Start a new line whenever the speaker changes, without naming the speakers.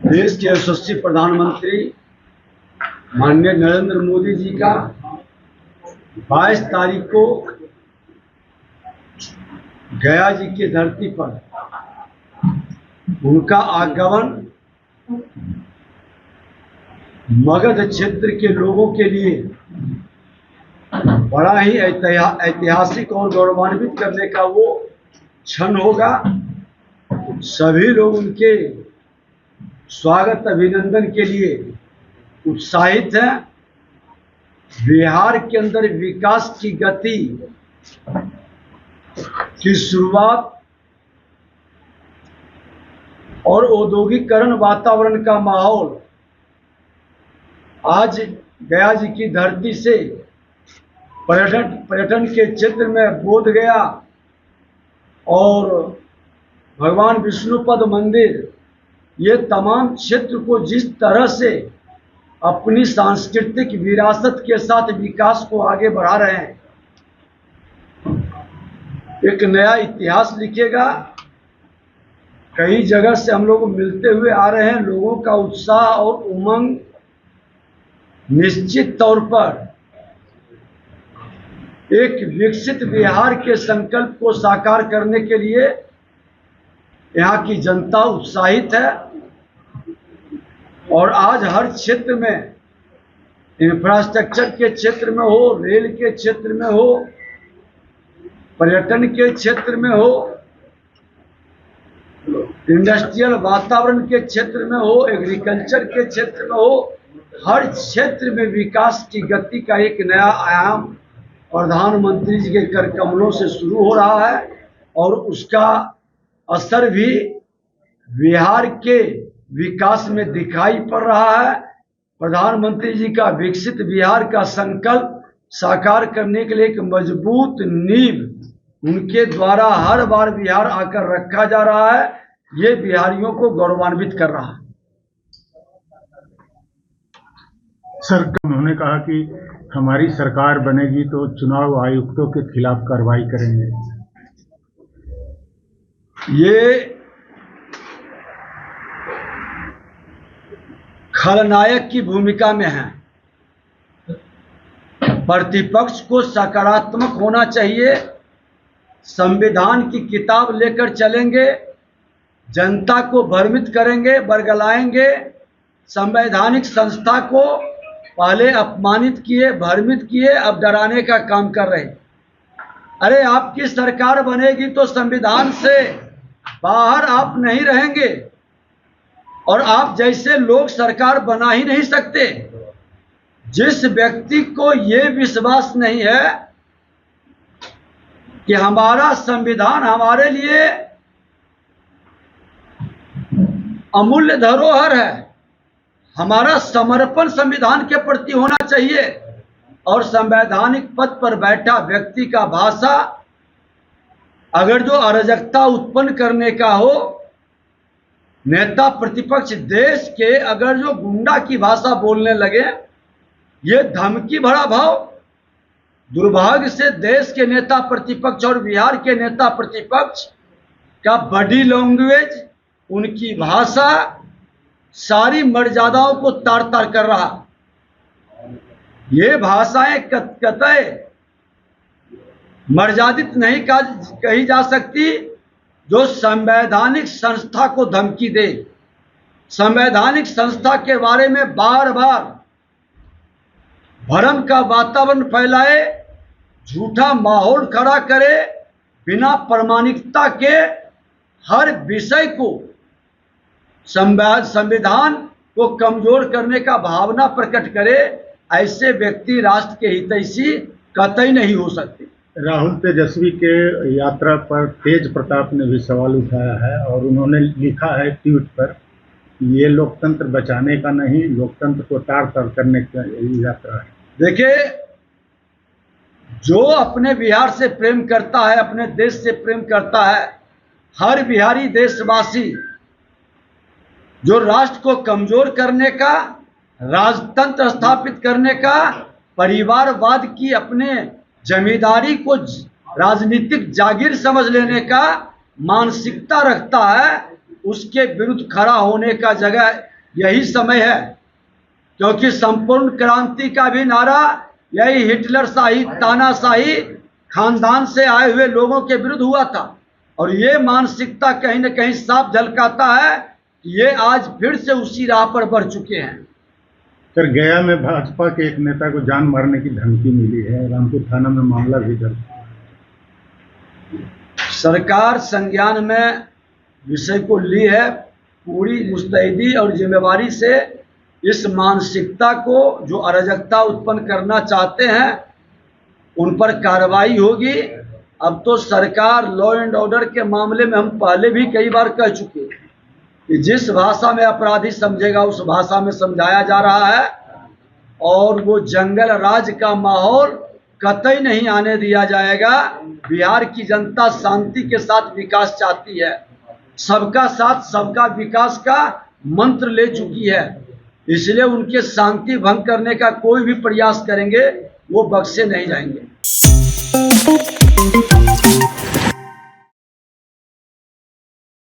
देश के यशस्वी प्रधानमंत्री माननीय नरेंद्र मोदी जी का 22 तारीख को गया जी की धरती पर उनका आगमन मगध क्षेत्र के लोगों के लिए बड़ा ही ऐतिहासिक और गौरवान्वित करने का वो क्षण होगा। सभी लोग उनके स्वागत अभिनंदन के लिए उत्साहित हैं। बिहार के अंदर विकास की गति की शुरुआत और औद्योगिकरण वातावरण का माहौल आज गया जी की धरती से पर्यटन के क्षेत्र में बोध गया और भगवान विष्णुपद मंदिर, ये तमाम क्षेत्र को जिस तरह से अपनी सांस्कृतिक विरासत के साथ विकास को आगे बढ़ा रहे हैं, एक नया इतिहास लिखेगा। कई जगह से हम लोग मिलते हुए आ रहे हैं। लोगों का उत्साह और उमंग निश्चित तौर पर एक विकसित बिहार के संकल्प को साकार करने के लिए यहाँ की जनता उत्साहित है। और आज हर क्षेत्र में, इंफ्रास्ट्रक्चर के क्षेत्र में हो, रेल के क्षेत्र में हो, पर्यटन के क्षेत्र में हो, इंडस्ट्रियल वातावरण के क्षेत्र में हो, एग्रीकल्चर के क्षेत्र में हो, हर क्षेत्र में विकास की गति का एक नया आयाम प्रधानमंत्री जी के कर कमलों से शुरू हो रहा है। और उसका असर भी बिहार के विकास में दिखाई पड़ रहा है। प्रधानमंत्री जी का विकसित बिहार का संकल्प साकार करने के लिए एक मजबूत नींव उनके द्वारा हर बार बिहार आकर रखा जा रहा है। ये बिहारियों को गौरवान्वित कर रहा है।
सर, उन्होंने कहा कि हमारी सरकार बनेगी तो चुनाव आयुक्तों के खिलाफ कार्रवाई करेंगे।
ये खलनायक की भूमिका में है। प्रतिपक्ष को सकारात्मक होना चाहिए। संविधान की किताब लेकर चलेंगे, जनता को भ्रमित करेंगे, बरगलाएंगे। संवैधानिक संस्था को पहले अपमानित किए, भ्रमित किए, अब डराने का काम कर रहे। अरे आपकी सरकार बनेगी तो संविधान से बाहर आप नहीं रहेंगे और आप जैसे लोग सरकार बना ही नहीं सकते। जिस व्यक्ति को यह विश्वास नहीं है कि हमारा संविधान हमारे लिए अमूल्य धरोहर है, हमारा समर्पण संविधान के प्रति होना चाहिए। और संवैधानिक पद पर बैठा व्यक्ति का भाषा अगर जो अराजकता उत्पन्न करने का हो, नेता प्रतिपक्ष देश के अगर जो गुंडा की भाषा बोलने लगे, ये धमकी भरा भाव, दुर्भाग्य से देश के नेता प्रतिपक्ष और बिहार के नेता प्रतिपक्ष का बॉडी लैंग्वेज, उनकी भाषा सारी मर्यादाओं को तार तार कर रहा। ये भाषाएं कतई मर्यादित नहीं कही जा सकती जो संवैधानिक संस्था को धमकी दे, संवैधानिक संस्था के बारे में बार बार भ्रम का वातावरण फैलाए, झूठा माहौल खड़ा करे, बिना प्रामाणिकता के हर विषय को संविधान को कमजोर करने का भावना प्रकट करे, ऐसे व्यक्ति राष्ट्र के हितैषी कतई नहीं हो सकते।
राहुल तेजस्वी के यात्रा पर तेज प्रताप ने भी सवाल उठाया है और उन्होंने लिखा है ट्वीट पर, ये लोकतंत्र बचाने का नहीं, लोकतंत्र को तार तार करने का यात्रा है।
देखिए, जो अपने बिहार से प्रेम करता है, अपने देश से प्रेम करता है, हर बिहारी देशवासी जो राष्ट्र को कमजोर करने का, राजतंत्र स्थापित करने का, परिवारवाद की अपने जमींदारी को राजनीतिक जागीर समझ लेने का मानसिकता रखता है, उसके विरुद्ध खड़ा होने का जगह यही समय है, क्योंकि संपूर्ण क्रांति का भी नारा यही हिटलर शाही, तानाशाही खानदान से आए हुए लोगों के विरुद्ध हुआ था। और ये मानसिकता कहीं न कहीं साफ झलकाता है कि ये आज फिर से उसी राह पर बढ़ चुके हैं।
सर, गया में भाजपा के एक नेता को जान मारने की धमकी मिली है, रामपुर थाना में मामला भी दर्ज।
सरकार संज्ञान में विषय को ली है, पूरी मुस्तैदी और जिम्मेवारी से इस मानसिकता को, जो अराजकता उत्पन्न करना चाहते हैं, उन पर कार्रवाई होगी। अब तो सरकार लॉ एंड ऑर्डर के मामले में हम पहले भी कई बार कह चुके हैं कि जिस भाषा में अपराधी समझेगा उस भाषा में समझाया जा रहा है, और वो जंगल राज का माहौल कतई नहीं आने दिया जाएगा। बिहार की जनता शांति के साथ विकास चाहती है, सबका साथ सबका विकास का मंत्र ले चुकी है, इसलिए उनके शांति भंग करने का कोई भी प्रयास करेंगे वो बख्शे नहीं जाएंगे।